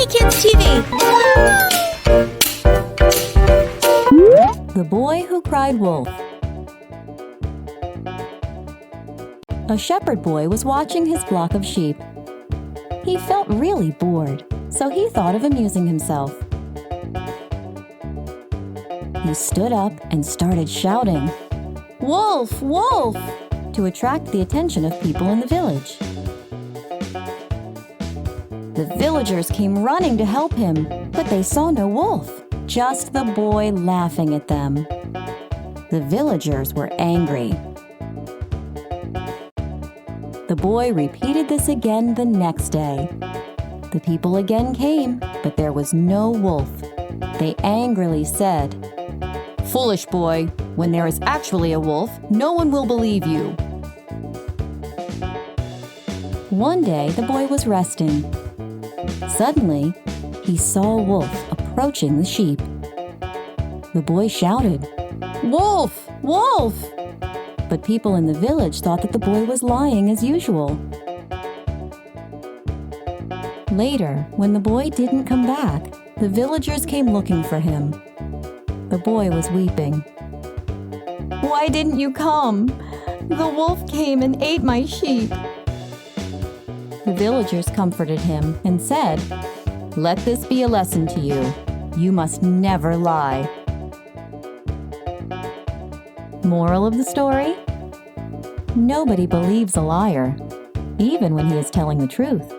Kids TV. The Boy Who Cried Wolf. A shepherd boy was watching his flock of sheep. He felt really bored, so he thought of amusing himself. He stood up and started shouting, "Wolf! Wolf!" to attract the attention of people in the village. The villagers came running to help him, but they saw no wolf, just the boy laughing at them. The villagers were angry. The boy repeated this again the next day. The people again came, but there was no wolf. They angrily said, "Foolish boy, when there is actually a wolf, no one will believe you." One day, the boy was resting. Suddenly, he saw a wolf approaching the sheep. The boy shouted, "Wolf! Wolf!" But people in the village thought that the boy was lying as usual. Later, when the boy didn't come back, the villagers came looking for him. The boy was weeping. "Why didn't you come? The wolf came and ate my sheep." The villagers comforted him and said, "Let this be a lesson to you. You must never lie." Moral of the story? Nobody believes a liar, even when he is telling the truth.